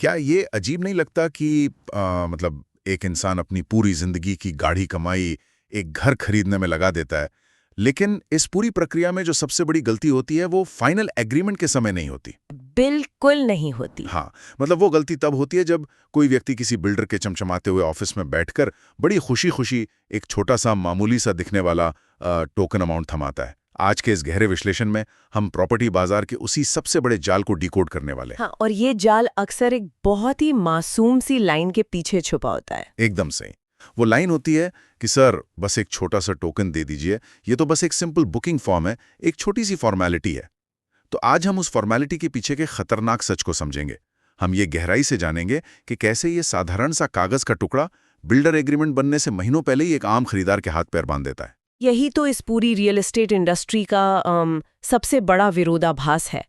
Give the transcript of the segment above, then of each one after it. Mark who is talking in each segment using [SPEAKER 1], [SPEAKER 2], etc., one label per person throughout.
[SPEAKER 1] क्या ये अजीब नहीं लगता कि मतलब एक इंसान अपनी पूरी जिंदगी की गाढ़ी कमाई एक घर खरीदने में लगा देता है, लेकिन इस पूरी प्रक्रिया में जो सबसे बड़ी गलती होती है वो फाइनल एग्रीमेंट के समय नहीं होती।
[SPEAKER 2] बिल्कुल नहीं होती।
[SPEAKER 1] हाँ, मतलब वो गलती तब होती है जब कोई व्यक्ति किसी बिल्डर के चमचमाते हुए ऑफिस में बैठकर बड़ी खुशी खुशी एक छोटा सा मामूली सा दिखने वाला टोकन अमाउंट थमाता है। आज के इस गहरे विश्लेषण में हम प्रॉपर्टी बाजार के उसी सबसे बड़े जाल को डिकोड करने वाले हैं।
[SPEAKER 2] हाँ, और ये जाल अक्सर एक बहुत ही मासूम सी लाइन के पीछे छुपा होता है।
[SPEAKER 1] एकदम सही। वो लाइन होती है कि सर बस एक छोटा सा टोकन दे दीजिए, ये तो बस एक सिंपल बुकिंग फॉर्म है, एक छोटी सी फॉर्मेलिटी है। तो आज हम उस फॉर्मेलिटी के पीछे के खतरनाक सच को समझेंगे। हम ये गहराई से जानेंगे कि कैसे ये साधारण सा कागज का टुकड़ा बिल्डर एग्रीमेंट बनने से महीनों पहले ही एक आम खरीदार के हाथ पैर बांध देता है।
[SPEAKER 2] यही तो इस पूरी रियल एस्टेट इंडस्ट्री का सबसे बड़ा विरोधाभास है।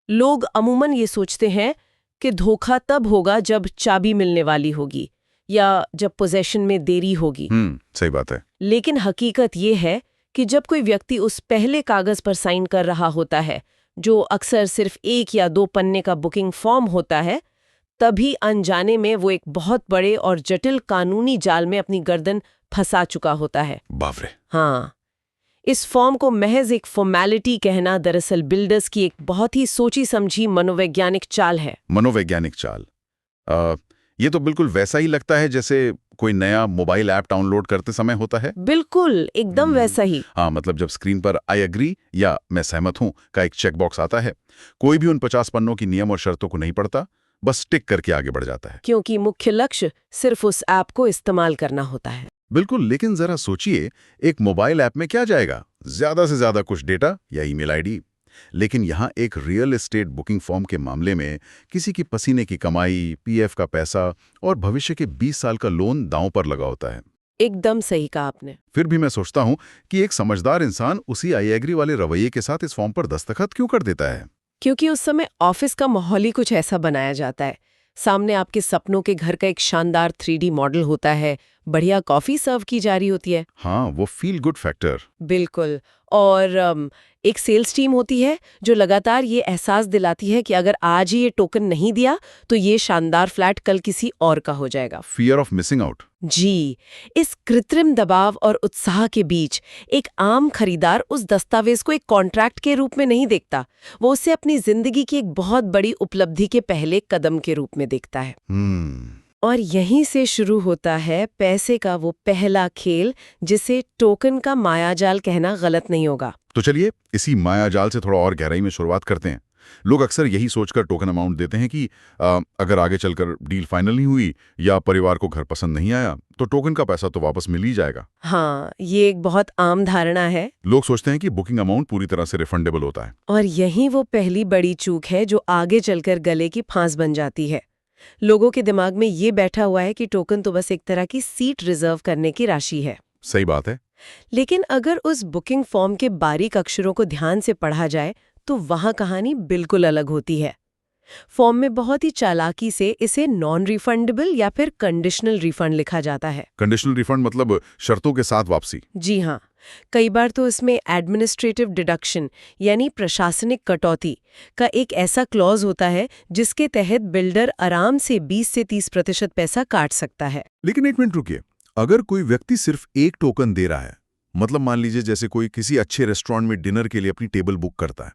[SPEAKER 2] लोग अमूमन ये सोचते हैं कि धोखा तब होगा जब चाबी मिलने वाली होगी या जब पोजेशन में देरी होगी।
[SPEAKER 1] सही बात है।
[SPEAKER 2] लेकिन हकीकत ये है कि जब कोई व्यक्ति उस पहले कागज पर साइन कर रहा होता है, जो अक्सर सिर्फ 1 या 2 पन्ने का बुकिंग फॉर्म होता है, तभी अनजाने में वो एक बहुत बड़े और जटिल कानूनी जाल में अपनी गर्दन फंसा चुका होता है।
[SPEAKER 1] बाप रे।
[SPEAKER 2] हाँ, इस फॉर्म को महज एक फॉर्मेलिटी कहना दरअसल बिल्डर्स की एक बहुत ही सोची समझी मनोवैज्ञानिक चाल है।
[SPEAKER 1] मनोवैज्ञानिक चाल। ये तो बिल्कुल वैसा ही लगता है जैसे कोई नया मोबाइल ऐप डाउनलोड करते समय होता है।
[SPEAKER 2] बिल्कुल, एकदम वैसा ही।
[SPEAKER 1] हाँ, मतलब जब स्क्रीन पर आई एग्री या मैं सहमत हूं का एक चेक बॉक्स आता है, कोई भी उन 50 पन्नों की नियम और शर्तों को नहीं पढ़ता, बस टिक करके आगे बढ़ जाता है।
[SPEAKER 2] क्योंकि मुख्य लक्ष्य सिर्फ उस ऐप को इस्तेमाल करना होता है।
[SPEAKER 1] बिल्कुल, लेकिन जरा सोचिए, एक मोबाइल ऐप में क्या जाएगा? ज्यादा से ज्यादा कुछ डेटा या ईमेल आईडी। लेकिन यहाँ एक रियल एस्टेट बुकिंग फॉर्म के मामले में किसी की पसीने की कमाई, पीएफ का पैसा और भविष्य के 20 साल का लोन दांव पर लगा होता है।
[SPEAKER 2] एकदम सही कहा आपने।
[SPEAKER 1] फिर भी मैं सोचता हूँ कि एक समझदार इंसान उसी आई एग्री वाले रवैये के साथ इस फॉर्म पर दस्तखत क्यों कर देता है?
[SPEAKER 2] क्योंकि उस समय ऑफिस का माहौल ही कुछ ऐसा बनाया जाता है। सामने आपके सपनों के घर का एक शानदार 3D मॉडल होता है, बढ़िया कॉफी सर्व की जा रही होती है।
[SPEAKER 1] हाँ, वो फील गुड फैक्टर।
[SPEAKER 2] बिल्कुल। और एक सेल्स टीम होती है जो लगातार ये एहसास दिलाती है कि अगर आज ही ये टोकन नहीं दिया तो ये शानदार फ्लैट कल किसी और का हो जाएगा।
[SPEAKER 1] Fear of missing out.
[SPEAKER 2] जी, इस कृत्रिम दबाव और उत्साह के बीच एक आम खरीदार उस दस्तावेज को एक कॉन्ट्रैक्ट के रूप में नहीं देखता, वो उसे अपनी जिंदगी की एक बहुत बड़ी उपलब्धि के पहले कदम के रूप में देखता है। और यहीं से शुरू होता है पैसे का वो पहला खेल, जिसे टोकन का मायाजाल कहना गलत नहीं होगा।
[SPEAKER 1] तो चलिए इसी मायाजाल से थोड़ा और गहराई में शुरुआत करते हैं। लोग अक्सर यही सोचकर टोकन अमाउंट देते हैं कि अगर आगे चलकर डील फाइनल नहीं हुई या परिवार को घर पसंद नहीं आया तो टोकन का पैसा तो वापस मिल ही जाएगा।
[SPEAKER 2] हाँ, ये एक बहुत आम धारणा है।
[SPEAKER 1] लोग सोचते हैं कि बुकिंग अमाउंट पूरी तरह से रिफंडेबल होता है।
[SPEAKER 2] और यही वो पहली बड़ी चूक है जो आगे चलकर गले की फांस बन जाती है। लोगों के दिमाग में ये बैठा हुआ है कि टोकन तो बस एक तरह की सीट रिजर्व करने की राशि है।
[SPEAKER 1] सही बात है।
[SPEAKER 2] लेकिन अगर उस बुकिंग फॉर्म के बारीक अक्षरों को ध्यान से पढ़ा जाए तो वहां कहानी बिल्कुल अलग होती है। फॉर्म में बहुत ही चालाकी से इसे नॉन रिफंडेबल या फिर कंडीशनल रिफंड लिखा जाता है।
[SPEAKER 1] कंडीशनल रिफंड मतलब शर्तों के साथ वापसी।
[SPEAKER 2] जी हाँ, कई बार तो इसमें एडमिनिस्ट्रेटिव डिडक्शन यानी प्रशासनिक कटौती का एक ऐसा क्लॉज होता है जिसके तहत बिल्डर आराम से 20 से 30% पैसा काट सकता है।
[SPEAKER 1] लेकिन एक मिनट रुकिए, अगर कोई व्यक्ति सिर्फ एक टोकन दे रहा है, मतलब मान लीजिए जैसे कोई किसी अच्छे रेस्टोरेंट में डिनर के लिए अपनी टेबल बुक करता है,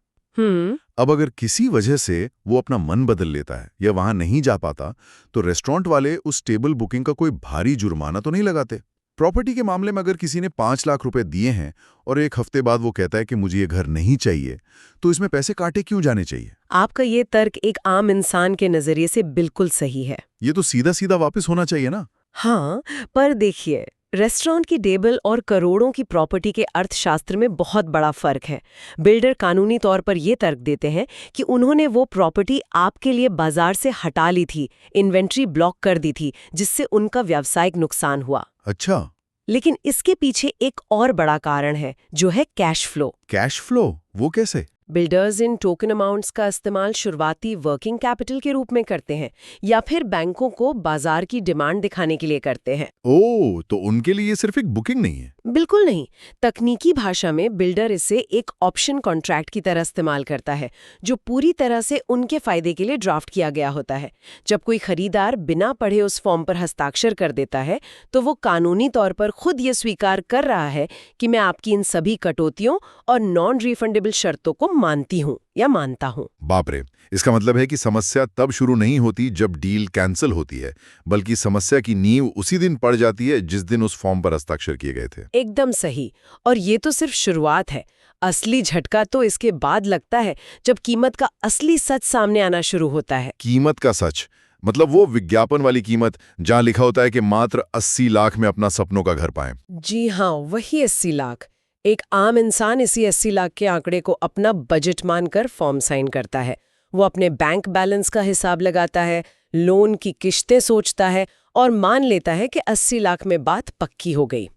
[SPEAKER 1] अब अगर किसी वजह से वो अपना मन बदल लेता है या वहां नहीं जा पाता तो रेस्टोरेंट वाले उस टेबल बुकिंग का कोई भारी जुर्माना तो नहीं लगाते। प्रॉपर्टी के मामले में अगर किसी ने 5 लाख रुपए दिए हैं और 1 हफ्ते बाद वो कहता है कि मुझे ये घर नहीं चाहिए, तो इसमें पैसे काटे क्यों जाने चाहिए?
[SPEAKER 2] आपका ये तर्क एक आम इंसान के नजरिए से बिल्कुल सही है।
[SPEAKER 1] ये तो सीधा सीधा वापस होना चाहिए ना।
[SPEAKER 2] हाँ, पर देखिए, रेस्टोरेंट की टेबल और करोड़ों की प्रॉपर्टी के अर्थशास्त्र में बहुत बड़ा फर्क है। बिल्डर कानूनी तौर पर यह तर्क देते हैं कि उन्होंने वो प्रॉपर्टी आपके लिए बाजार से हटा ली थी, इन्वेंट्री ब्लॉक कर दी थी, जिससे उनका व्यावसायिक नुकसान हुआ।
[SPEAKER 1] अच्छा।
[SPEAKER 2] लेकिन इसके पीछे एक और बड़ा कारण है, जो है कैश फ्लो।
[SPEAKER 1] Cash flow? वो कैसे?
[SPEAKER 2] बिल्डर्स इन टोकन अमाउंट्स का इस्तेमाल शुरुआती वर्किंग कैपिटल के रूप में करते हैं या फिर बैंकों को बाजार की डिमांड दिखाने के लिए करते हैं।
[SPEAKER 1] ओह, तो उनके लिए ये सिर्फ एक बुकिंग नहीं है।
[SPEAKER 2] बिल्कुल नहीं। तकनीकी भाषा में बिल्डर इसे एक ऑप्शन कॉन्ट्रैक्ट की तरह इस्तेमाल करता है, जो पूरी तरह से उनके फायदे के लिए ड्राफ्ट किया गया होता है। जब कोई खरीदार बिना पढ़े उस फॉर्म पर हस्ताक्षर कर देता है तो वो कानूनी तौर पर खुद ये स्वीकार कर रहा है कि मैं आपकी इन सभी कटौतियों और नॉन रिफंडेबल शर्तों को मानती हूँ या मानता हूँ।
[SPEAKER 1] बाप रे, इसका मतलब है कि समस्या तब शुरू नहीं होती जब डील कैंसिल होती है, बल्कि समस्या की नींव उसी दिन पड़ जाती है जिस दिन उस फॉर्म पर हस्ताक्षर किए गए थे।
[SPEAKER 2] एकदम सही। और ये तो सिर्फ शुरुआत है। असली झटका तो इसके बाद लगता है जब कीमत का असली सच सामने आना शुरू होता है।
[SPEAKER 1] कीमत का सच मतलब वो विज्ञापन वाली कीमत जहां लिखा होता है कि मात्र 80 लाख में अपना सपनों का घर पाएं।
[SPEAKER 2] जी हाँ, वही 80 लाख। एक आम इंसान इसी 80 लाख के आंकड़े को अपना बजट मानकर फॉर्म साइन करता है। वो अपने बैंक बैलेंस का हिसाब लगाता है, लोन की किश्तें सोचता है और मान लेता है कि 80 लाख में बात पक्की हो गई।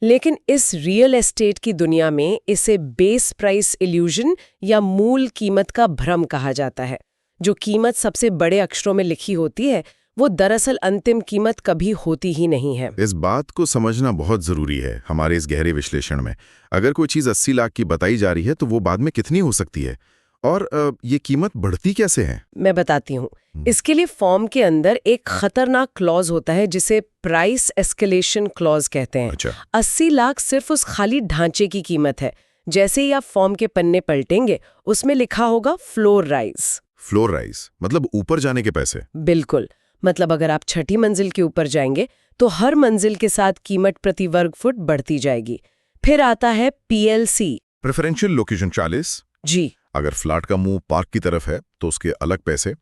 [SPEAKER 2] लेकिन इस रियल एस्टेट की दुनिया में इसे बेस प्राइस इल्यूजन या मूल कीमत का भ्रम कहा जाता है। जो कीमत सबसे बड़े अक्षरों में लिखी होती है वो दरअसल अंतिम कीमत कभी होती ही नहीं है।
[SPEAKER 1] इस बात को समझना बहुत जरूरी है हमारे इस गहरे विश्लेषण में। अगर कोई चीज 80 लाख की बताई जा रही है तो वो बाद में कितनी हो सकती है और ये कीमत बढ़ती कैसे है?
[SPEAKER 2] मैं बताती हूँ। इसके लिए फॉर्म के अंदर एक खतरनाक क्लॉज होता है जिसे प्राइस एस्केलेशन क्लॉज कहते हैं।
[SPEAKER 1] अच्छा।
[SPEAKER 2] 80 लाख सिर्फ उस खाली ढांचे की कीमत है। जैसे ही आप फॉर्म के पन्ने पलटेंगे उसमें लिखा होगा फ्लोर राइज।
[SPEAKER 1] फ्लोर राइज मतलब ऊपर जाने के पैसे?
[SPEAKER 2] बिल्कुल। मतलब अगर आप छठी मंजिल के ऊपर जाएंगे तो हर मंजिल के साथ कीमत प्रति वर्ग फुट बढ़ती जाएगी। फिर आता है PLC,
[SPEAKER 1] प्रेफरेंशियल लोकेशन 40।
[SPEAKER 2] जी।
[SPEAKER 1] अगर फ्लैट का मुंह पार्क की तरफ है तो उसके अलग पैसे,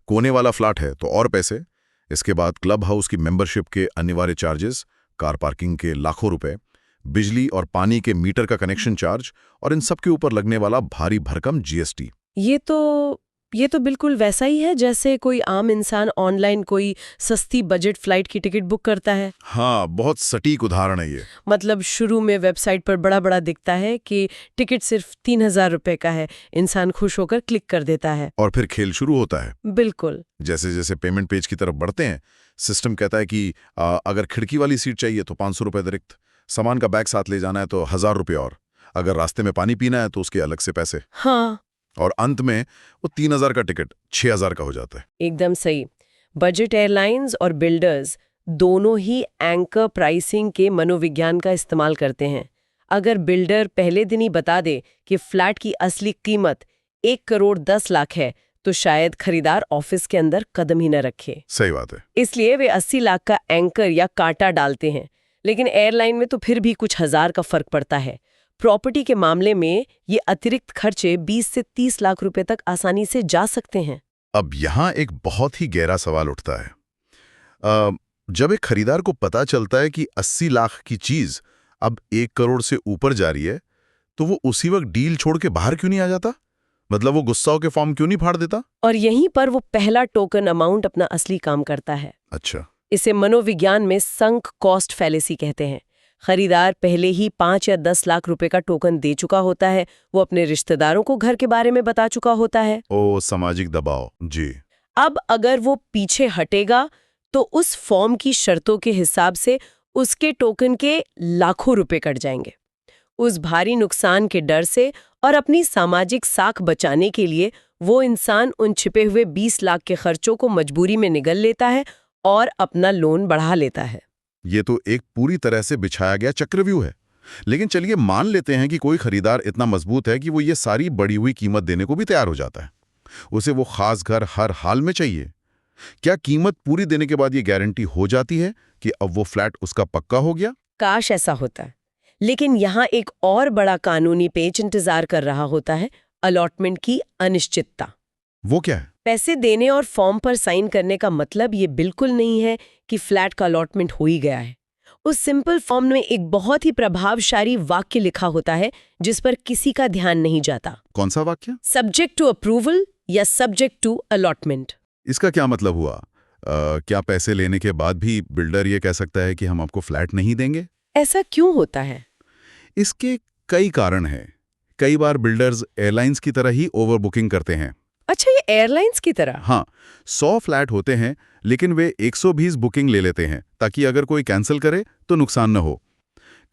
[SPEAKER 1] कोने वाला फ्लैट है तो और पैसे। इसके बाद क्लब हाउस की मेंबरशिप के अनिवार्य चार्जेस, कार पार्किंग के लाखों रुपए, बिजली और पानी के मीटर का कनेक्शन चार्ज और इन सब के ऊपर लगने वाला भारी भरकम GST।
[SPEAKER 2] ये तो बिल्कुल वैसा ही है जैसे कोई आम इंसान ऑनलाइन कोई सस्ती बजट फ्लाइट की टिकट बुक करता है।
[SPEAKER 1] हाँ, बहुत सटीक उदाहरण है ये।
[SPEAKER 2] मतलब शुरू में वेबसाइट पर बड़ा बड़ा दिखता है कि टिकट सिर्फ 3000 रुपए का है। इंसान खुश होकर क्लिक कर देता है
[SPEAKER 1] और फिर खेल शुरू होता है।
[SPEAKER 2] बिल्कुल।
[SPEAKER 1] जैसे जैसे पेमेंट पेज की तरफ बढ़ते हैं, सिस्टम कहता है कि अगर खिड़की वाली सीट चाहिए तो 500 रुपए अतिरिक्त, सामान का बैग साथ ले जाना है तो 1000 रुपये और, अगर रास्ते में पानी पीना है तो उसके अलग से पैसे।
[SPEAKER 2] हाँ।
[SPEAKER 1] और अंत में वो 3000 का टिकट 6000 का हो जाता है।
[SPEAKER 2] एकदम सही। बजट एयरलाइंस और बिल्डर्स दोनों ही एंकर प्राइसिंग के मनोविज्ञान का इस्तेमाल करते हैं। अगर बिल्डर पहले दिन ही बता दे कि फ्लैट की असली कीमत 1,10,00,000 है तो शायद खरीदार ऑफिस के अंदर कदम ही न रखे।
[SPEAKER 1] सही बात है।
[SPEAKER 2] इसलिए वे 80 लाख का एंकर या कांटा डालते हैं। लेकिन एयरलाइन में तो फिर भी कुछ हजार का फर्क पड़ता है। प्रॉपर्टी के मामले में ये अतिरिक्त खर्चे 20 से 30 लाख रुपए तक आसानी से जा सकते हैं।
[SPEAKER 1] अब यहाँ एक बहुत ही गहरा सवाल उठता है। जब एक खरीदार को पता चलता है कि 80 लाख की चीज अब 1 करोड़ से ऊपर जा रही है तो वो उसी वक्त डील छोड़ के बाहर क्यों नहीं आ जाता? मतलब वो गुस्सा होकर फॉर्म क्यों नहीं फाड़ देता?
[SPEAKER 2] और यहीं पर वो पहला टोकन अमाउंट अपना असली काम करता है।
[SPEAKER 1] अच्छा।
[SPEAKER 2] इसे मनोविज्ञान में संक कॉस्ट फैलेसी कहते हैं। खरीदार पहले ही 5 या 10 लाख रुपए का टोकन दे चुका होता है। वो अपने रिश्तेदारों को घर के बारे में बता चुका होता है।
[SPEAKER 1] ओ, सामाजिक दबाव। जी।
[SPEAKER 2] अब अगर वो पीछे हटेगा तो उस फॉर्म की शर्तों के हिसाब से उसके टोकन के लाखों रुपए कट जाएंगे। उस भारी नुकसान के डर से और अपनी सामाजिक साख बचाने के लिए वो इंसान उन छिपे हुए 20 लाख के खर्चों को मजबूरी में निगल लेता है और अपना लोन बढ़ा लेता है।
[SPEAKER 1] ये तो एक पूरी तरह से बिछाया गया चक्रव्यूह है। लेकिन चलिए मान लेते हैं कि कोई खरीदार इतना मजबूत है कि वो ये सारी बढ़ी हुई कीमत देने को भी तैयार हो जाता है। उसे वो खास घर हर हाल में चाहिए। क्या कीमत पूरी देने के बाद ये गारंटी हो जाती है कि अब वो फ्लैट उसका पक्का हो गया?
[SPEAKER 2] काश ऐसा होता। लेकिन यहाँ एक और बड़ा कानूनी पेच इंतजार कर रहा होता है, अलॉटमेंट की अनिश्चितता।
[SPEAKER 1] वो क्या है?
[SPEAKER 2] पैसे देने और फॉर्म पर साइन करने का मतलब ये बिल्कुल नहीं है कि फ्लैट का अलॉटमेंट हो ही गया है। उस सिंपल फॉर्म में एक बहुत ही प्रभावशाली वाक्य लिखा होता है जिस पर किसी का ध्यान नहीं जाता।
[SPEAKER 1] कौन सा वाक्य?
[SPEAKER 2] सब्जेक्ट टू अप्रूवल या सब्जेक्ट टू अलॉटमेंट।
[SPEAKER 1] इसका क्या मतलब हुआ? क्या पैसे लेने के बाद भी बिल्डर ये कह सकता है कि हम आपको फ्लैट नहीं देंगे?
[SPEAKER 2] ऐसा क्यों होता है?
[SPEAKER 1] इसके कई कारण हैं। कई बार बिल्डर्स एयरलाइंस की तरह ही ओवर बुकिंग करते हैं।
[SPEAKER 2] अच्छा, ये एयरलाइंस की तरह?
[SPEAKER 1] हाँ, 100 फ्लैट होते हैं लेकिन वे 120 बुकिंग ले लेते हैं ताकि अगर कोई कैंसिल करे तो नुकसान न हो।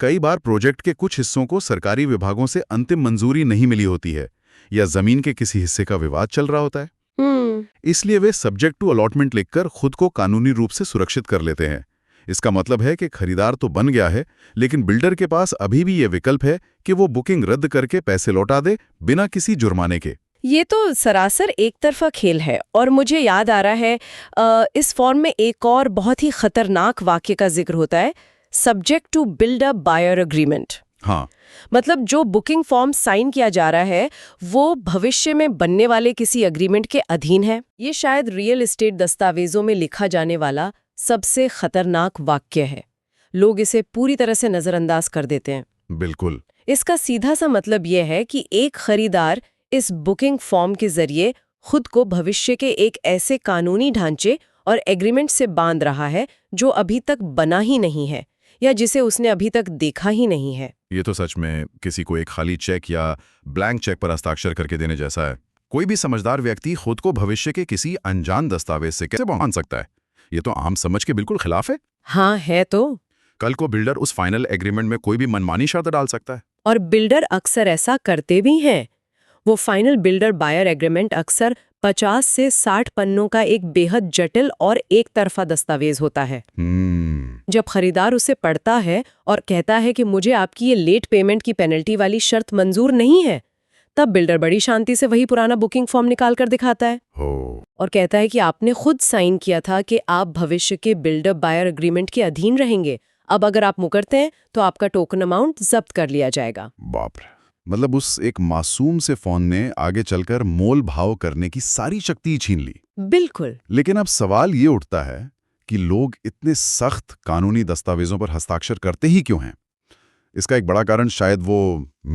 [SPEAKER 1] कई बार प्रोजेक्ट के कुछ हिस्सों को सरकारी विभागों से अंतिम मंजूरी नहीं मिली होती है या जमीन के किसी हिस्से का विवाद चल रहा होता है। इसलिए वे सब्जेक्ट टू अलॉटमेंट लिखकर खुद को कानूनी रूप से सुरक्षित कर लेते हैं। इसका मतलब है कि खरीदार तो बन गया है, लेकिन बिल्डर के पास अभी भी ये विकल्प है कि वो बुकिंग रद्द करके पैसे लौटा दे बिना किसी जुर्माने के।
[SPEAKER 2] ये तो सरासर एक तरफा खेल है। और मुझे याद आ रहा है इस फॉर्म में एक और बहुत ही खतरनाक वाक्य का जिक्र होता है, subject to builder buyer agreement.
[SPEAKER 1] हाँ,
[SPEAKER 2] मतलब जो बुकिंग फॉर्म साइन किया जा रहा है वो भविष्य में बनने वाले किसी एग्रीमेंट के अधीन है। ये शायद रियल एस्टेट दस्तावेजों में लिखा जाने वाला सबसे खतरनाक वाक्य है। लोग इसे पूरी तरह से नजरअंदाज कर देते हैं।
[SPEAKER 1] बिल्कुल।
[SPEAKER 2] इसका सीधा सा मतलब यह है कि एक खरीदार इस बुकिंग फॉर्म के जरिए खुद को भविष्य के एक ऐसे कानूनी ढांचे और एग्रीमेंट से बांध रहा है जो अभी तक बना ही नहीं है या जिसे उसने अभी तक देखा ही नहीं है।
[SPEAKER 1] ये तो सच में किसी को एक खाली चेक या ब्लैंक चेक पर हस्ताक्षर करके देने जैसा है। कोई भी समझदार व्यक्ति खुद को भविष्य के किसी अनजान दस्तावेज से कैसे बांध सकता है? ये तो आम समझ के बिल्कुल खिलाफ है।
[SPEAKER 2] हाँ, है तो।
[SPEAKER 1] कल को बिल्डर उस फाइनल एग्रीमेंट में कोई भी मनमानी शर्त डाल सकता है।
[SPEAKER 2] और बिल्डर अक्सर ऐसा करते भी हैं। वो फाइनल बिल्डर बायर एग्रीमेंट अक्सर 50 से 60 पन्नों का एक बेहद जटिल और एक तरफा दस्तावेज होता है। जब खरीदार उसे पढ़ता है और कहता है कि मुझे आपकी ये लेट पेमेंट की पेनल्टी वाली शर्त मंजूर नहीं है, तब बिल्डर बड़ी शांति से वही पुराना बुकिंग फॉर्म निकाल कर दिखाता है और कहता है कि आपने खुद साइन किया था कि आप भविष्य के बिल्डर बायर एग्रीमेंट के अधीन रहेंगे। अब अगर आप मुकरते हैं तो आपका टोकन अमाउंट जब्त कर लिया जाएगा।
[SPEAKER 1] बाप रे! मतलब उस एक मासूम से फोन ने आगे चलकर मोल भाव करने की सारी शक्ति छीन ली।
[SPEAKER 2] बिल्कुल।
[SPEAKER 1] लेकिन अब सवाल ये उठता है कि लोग इतने सख्त कानूनी दस्तावेजों पर हस्ताक्षर करते ही क्यों हैं? इसका एक बड़ा कारण शायद वो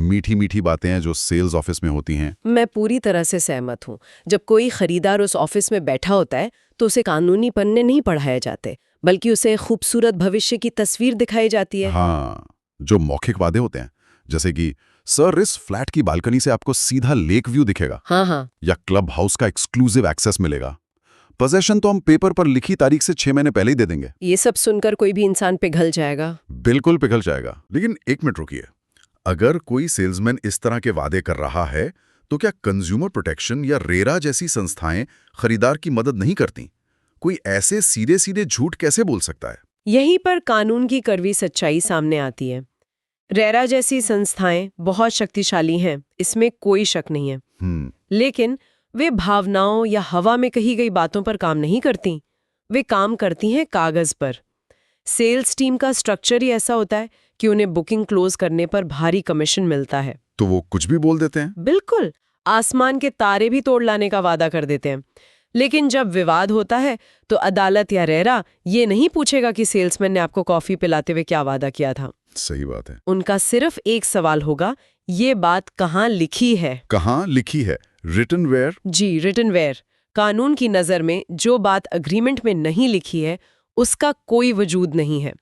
[SPEAKER 1] मीठी मीठी बातें हैं जो सेल्स ऑफिस में होती हैं।
[SPEAKER 2] मैं पूरी तरह से सहमत हूँ। जब कोई खरीदार उस ऑफिस में बैठा होता है तो उसे कानूनी पन्ने नहीं पढ़ाए जाते, बल्कि उसे खूबसूरत भविष्य की तस्वीर दिखाई जाती है।
[SPEAKER 1] हाँ, जो मौखिक वादे होते हैं, जैसे कि सर इस फ्लैट की बालकनी से आपको सीधा लेक व्यू दिखेगा।
[SPEAKER 2] हाँ।
[SPEAKER 1] या क्लब हाउस का एक्सक्लूसिव एक्सेस मिलेगा। पोजेशन तो हम पेपर पर लिखी तारीख से 6 महीने पहले ही दे देंगे।
[SPEAKER 2] ये सब सुनकर कोई भी इंसान पिघल जाएगा।
[SPEAKER 1] बिल्कुल पिघल जाएगा। लेकिन एक मिनट रुकिए, अगर कोई सेल्समैन इस तरह के वादे कर रहा है तो क्या कंज्यूमर प्रोटेक्शन या रेरा जैसी संस्थाएं खरीदार की मदद नहीं करती? कोई ऐसे सीधे सीधे झूठ कैसे बोल सकता है?
[SPEAKER 2] यहीं पर कानून की कड़वी सच्चाई सामने आती है। रेरा जैसी संस्थाएं बहुत शक्तिशाली हैं, इसमें कोई शक नहीं है। लेकिन वे भावनाओं या हवा में कही गई बातों पर काम नहीं करती, वे काम करती हैं कागज पर। सेल्स टीम का स्ट्रक्चर ही ऐसा होता है कि उन्हें बुकिंग क्लोज करने पर भारी कमीशन मिलता है।
[SPEAKER 1] तो वो कुछ भी बोल देते हैं?
[SPEAKER 2] बिल्कुल, आसमान के तारे भी तोड़ लाने का वादा कर देते हैं। लेकिन जब विवाद होता है तो अदालत या रेरा ये नहीं पूछेगा कि सेल्समैन ने आपको कॉफी पिलाते हुए क्या वादा किया था।
[SPEAKER 1] सही बात है।
[SPEAKER 2] उनका सिर्फ एक सवाल होगा, ये बात कहाँ लिखी है?
[SPEAKER 1] कहाँ लिखी है? Written where?
[SPEAKER 2] जी, रिटन वेयर। कानून की नजर में जो बात अग्रीमेंट में नहीं लिखी है उसका कोई वजूद नहीं है।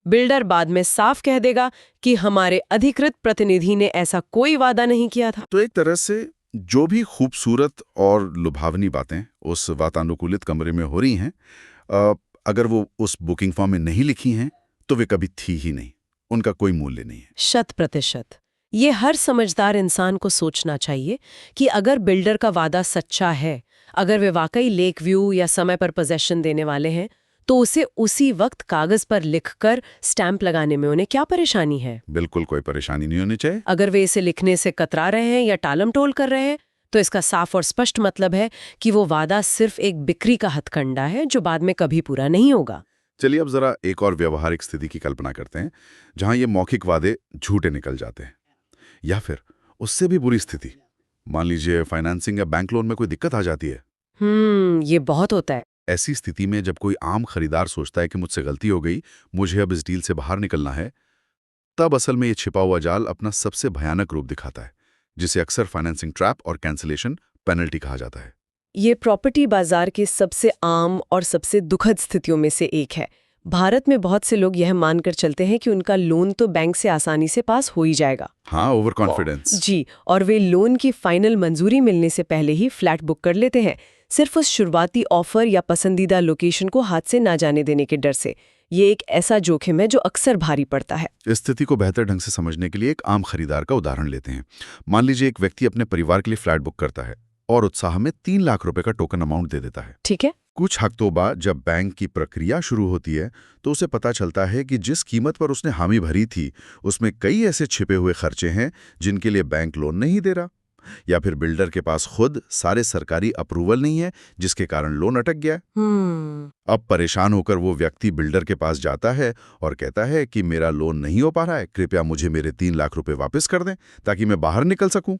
[SPEAKER 2] बिल्डर बाद में साफ कह देगा कि हमारे अधिकृत प्रतिनिधि ने ऐसा कोई वादा नहीं किया था।
[SPEAKER 1] तो एक तरह से जो भी खूबसूरत और लुभावनी बातें उस वातानुकूलित कमरे में हो रही हैं, अगर वो उस बुकिंग फॉर्म में नहीं लिखी हैं तो वे कभी थी ही नहीं, उनका कोई मूल्य नहीं है।
[SPEAKER 2] 100%। ये हर समझदार इंसान को सोचना चाहिए कि अगर बिल्डर का वादा सच्चा है, अगर वे वाकई लेक व्यू या समय पर पोजेशन देने वाले हैं, तो उसे उसी वक्त कागज पर लिखकर स्टैंप लगाने में उन्हें क्या परेशानी है?
[SPEAKER 1] बिल्कुल कोई परेशानी नहीं होनी चाहिए।
[SPEAKER 2] अगर वे इसे लिखने से कतरा रहे हैं या टालमटोल कर रहे हैं तो इसका साफ और स्पष्ट मतलब है कि वो वादा सिर्फ एक बिक्री का हथकंडा है जो बाद में कभी पूरा नहीं होगा।
[SPEAKER 1] चलिए अब जरा एक और व्यवहारिक स्थिति की कल्पना करते हैं जहां ये मौखिक वादे झूठे निकल जाते हैं, या फिर उससे भी बुरी स्थिति। मान लीजिए फाइनेंसिंग या बैंक लोन में कोई दिक्कत आ जाती है।
[SPEAKER 2] ये बहुत होता है।
[SPEAKER 1] ऐसी स्थिति में जब कोई आम खरीदार सोचता है कि मुझसे गलती हो गई, मुझे अब इस डील से बाहर निकलना है, तब असल में ये छिपा हुआ जाल अपना सबसे भयानक रूप दिखाता है, जिसे अक्सर फाइनेंसिंग ट्रैप और कैंसिलेशन पेनल्टी कहा जाता है।
[SPEAKER 2] ये प्रॉपर्टी बाजार के सबसे आम और सबसे दुखद स्थितियों में से एक है। भारत में बहुत से लोग यह मानकर चलते हैं कि उनका लोन तो बैंक से आसानी से पास हो ही जाएगा।
[SPEAKER 1] हाँ, ओवर कॉन्फिडेंस।
[SPEAKER 2] जी, और वे लोन की फाइनल मंजूरी मिलने से पहले ही फ्लैट बुक कर लेते हैं, सिर्फ उस शुरुआती ऑफर या पसंदीदा लोकेशन को हाथ से ना जाने देने के डर से। ये एक ऐसा जोखिम है जो अक्सर भारी पड़ता है।
[SPEAKER 1] इस स्थिति को बेहतर ढंग से समझने के लिए एक आम खरीदार का उदाहरण लेते हैं। मान लीजिए एक व्यक्ति अपने परिवार के लिए फ्लैट बुक करता है और उत्साह में 3 लाख रुपए का टोकन अमाउंट दे देता है।
[SPEAKER 2] ठीक है।
[SPEAKER 1] कुछ हफ्तों बाद जब बैंक की प्रक्रिया शुरू होती है तो उसे पता चलता है कि जिस कीमत पर उसने हामी भरी थी उसमें कई ऐसे छिपे हुए खर्चे हैं जिनके लिए बैंक लोन नहीं दे रहा, या फिर बिल्डर के पास खुद सारे सरकारी अप्रूवल नहीं है जिसके कारण लोन अटक गया। अब परेशान होकर वो व्यक्ति बिल्डर के पास जाता है और कहता है कि मेरा लोन नहीं हो पा रहा है, कृपया मुझे मेरे 3 लाख रुपए वापस कर दें ताकि मैं बाहर निकल सकूं।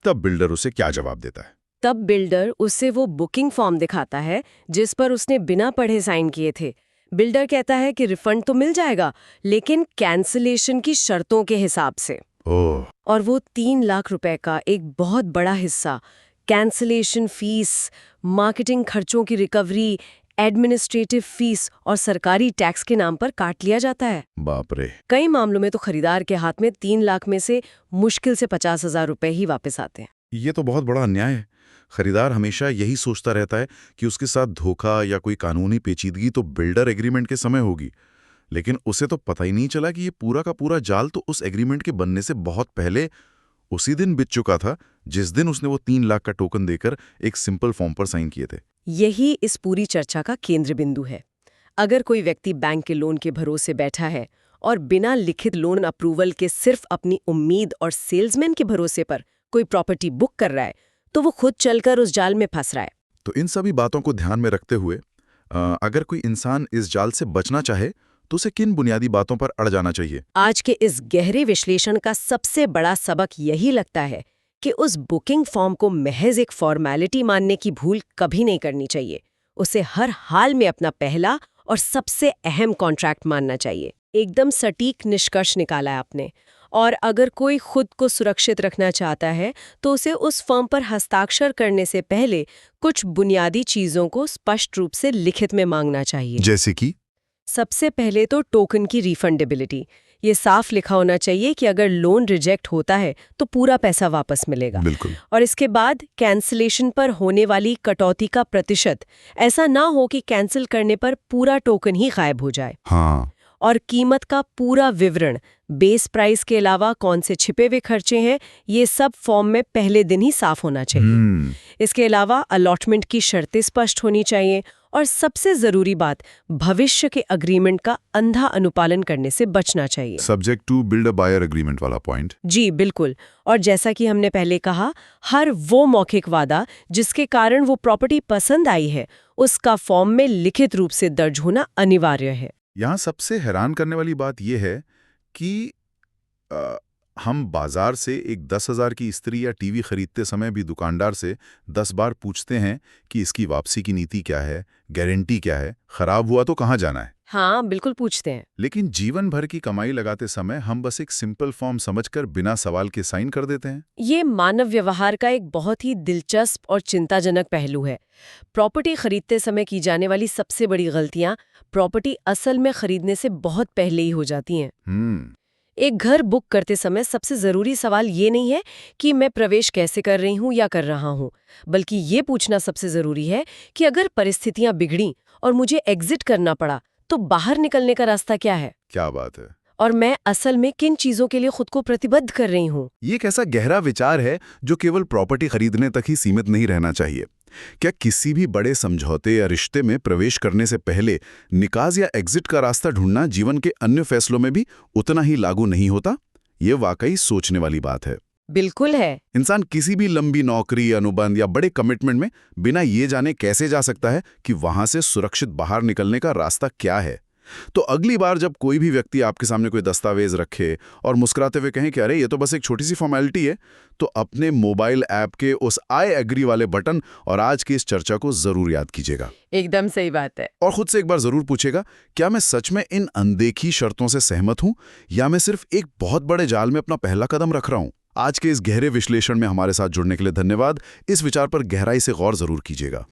[SPEAKER 1] तब बिल्डर उसे क्या जवाब देता है?
[SPEAKER 2] तब बिल्डर उसे वो बुकिंग फॉर्म दिखाता है जिस पर उसने बिना पढ़े साइन किए थे। बिल्डर कहता है कि रिफंड तो मिल जाएगा, लेकिन कैंसिलेशन की शर्तों के हिसाब से। और वो 3 लाख रुपए का एक बहुत बड़ा हिस्सा कैंसिलेशन फीस, मार्केटिंग खर्चों की रिकवरी, एडमिनिस्ट्रेटिव फीस और सरकारी टैक्स के नाम पर काट लिया जाता है।
[SPEAKER 1] बाप रे।
[SPEAKER 2] कई मामलों में तो खरीदार के हाथ में 3 लाख में से मुश्किल से 50,000 रुपए ही वापस आते हैं।
[SPEAKER 1] ये तो बहुत बड़ा अन्याय है। खरीदार हमेशा यही सोचता रहता है कि उसके साथ धोखा या कोई कानूनी पेचीदगी तो बिल्डर एग्रीमेंट के समय होगी, लेकिन उसे तो पता ही नहीं चला कि ये पूरा का पूरा जाल तो उस एग्रीमेंट के बनने से बहुत पहले उसी दिन बिछ चुका था जिस दिन उसने वो 3 लाख का टोकन देकर एक सिंपल फॉर्म पर साइन किए थे।
[SPEAKER 2] यही इस पूरी चर्चा का केंद्र बिंदु है। अगर कोई व्यक्ति बैंक के लोन के भरोसे बैठा है और बिना लिखित लोन अप्रूवल के सिर्फ अपनी उम्मीद और सेल्समैन के भरोसे पर कोई प्रॉपर्टी बुक कर रहा है, तो वो खुद चलकर उस जाल में फंस रहा है।
[SPEAKER 1] तो इन सभी बातों को ध्यान में रखते हुए अगर कोई इंसान इस जाल से बचना चाहे तो उसे किन बुनियादी बातों पर अड़ जाना चाहिए?
[SPEAKER 2] आज के इस गहरे विश्लेषण का सबसे बड़ा सबक यही लगता है कि उस बुकिंग फॉर्म को महज एक फॉर्मेलिटी मानने की भूल कभी नहीं करनी चाहिए। उसे हर हाल में अपना पहला और सबसे अहम कॉन्ट्रैक्ट मानना चाहिए। एकदम सटीक निष्कर्ष निकाला है आपने। और अगर कोई खुद को सुरक्षित रखना चाहता है तो उसे उस फॉर्म पर हस्ताक्षर करने से पहले कुछ बुनियादी चीजों को स्पष्ट रूप से लिखित में मांगना चाहिए।
[SPEAKER 1] जैसे कि
[SPEAKER 2] सबसे पहले तो टोकन की रिफंडेबिलिटी। ये साफ लिखा होना चाहिए कि अगर लोन रिजेक्ट होता है तो पूरा पैसा वापस मिलेगा।
[SPEAKER 1] बिल्कुल।
[SPEAKER 2] और इसके बाद कैंसिलेशन पर होने वाली कटौती का प्रतिशत। ऐसा ना हो कि कैंसिल करने पर पूरा टोकन ही गायब हो जाए।
[SPEAKER 1] हाँ।
[SPEAKER 2] और कीमत का पूरा विवरण, बेस प्राइस के अलावा कौन से छिपे हुए खर्चे हैं, ये सब फॉर्म में पहले दिन ही साफ होना चाहिए। इसके अलावा अलॉटमेंट की शर्तें स्पष्ट होनी चाहिए और सबसे जरूरी बात, भविष्य के अग्रीमेंट का अंधा अनुपालन करने से बचना चाहिए।
[SPEAKER 1] Subject to builder buyer agreement वाला पॉइंट।
[SPEAKER 2] जी बिल्कुल। और जैसा कि हमने पहले कहा, हर वो मौखिक वादा जिसके कारण वो प्रॉपर्टी पसंद आई है, उसका फॉर्म में लिखित रूप से दर्ज होना अनिवार्य है।
[SPEAKER 1] यहाँ सबसे हैरान करने वाली बात यह है कि हम बाजार से एक 10,000 की इस्त्री या टीवी खरीदते समय भी दुकानदार से 10 बार पूछते हैं कि इसकी वापसी की नीति क्या है, गारंटी क्या है, खराब हुआ तो कहाँ जाना है।
[SPEAKER 2] हाँ बिल्कुल पूछते हैं।
[SPEAKER 1] लेकिन जीवन भर की कमाई लगाते समय हम बस एक सिंपल फॉर्म समझकर बिना सवाल के साइन कर देते हैं।
[SPEAKER 2] ये मानव व्यवहार का एक बहुत ही दिलचस्प और चिंताजनक पहलू है। प्रॉपर्टी खरीदते समय की जाने वाली सबसे बड़ी गलतियां प्रॉपर्टी असल में खरीदने से बहुत पहले ही हो जाती हैं। एक घर बुक करते समय सबसे जरूरी सवाल ये नहीं है कि मैं प्रवेश कैसे कर रही हूँ या कर रहा हूँ, बल्कि ये पूछना सबसे जरूरी है कि अगर परिस्थितियां बिगड़ी और मुझे एग्जिट करना पड़ा तो बाहर निकलने का रास्ता क्या है।
[SPEAKER 1] क्या बात है।
[SPEAKER 2] और मैं असल में किन चीजों के लिए खुद को प्रतिबद्ध कर रही हूँ।
[SPEAKER 1] ये एक ऐसा गहरा विचार है जो केवल प्रॉपर्टी खरीदने तक ही सीमित नहीं रहना चाहिए। क्या किसी भी बड़े समझौते या रिश्ते में प्रवेश करने से पहले निकाज या एग्जिट का रास्ता ढूंढना जीवन के अन्य फैसलों में भी उतना ही लागू नहीं होता? ये वाकई सोचने वाली बात है।
[SPEAKER 2] बिल्कुल है।
[SPEAKER 1] इंसान किसी भी लंबी नौकरी, अनुबंध या बड़े कमिटमेंट में बिना ये जाने कैसे जा सकता है कि वहां से सुरक्षित बाहर निकलने का रास्ता क्या है। तो अगली बार जब कोई भी व्यक्ति आपके सामने कोई दस्तावेज रखे और मुस्कुराते हुए कहें कि अरे ये तो बस एक छोटी सी फॉर्मेलिटी है, तो अपने मोबाइल ऐप के उस आई एग्री वाले बटन और आज की इस चर्चा को जरूर याद कीजिएगा।
[SPEAKER 2] एकदम सही बात है।
[SPEAKER 1] और खुद से एक बार जरूर पूछेगा, क्या मैं सच में इन अनदेखी शर्तों से सहमत हूं या मैं सिर्फ एक बहुत बड़े जाल में अपना पहला कदम रख रहा हूं। आज के इस गहरे विश्लेषण में हमारे साथ जुड़ने के लिए धन्यवाद। इस विचार पर गहराई से गौर जरूर कीजिएगा।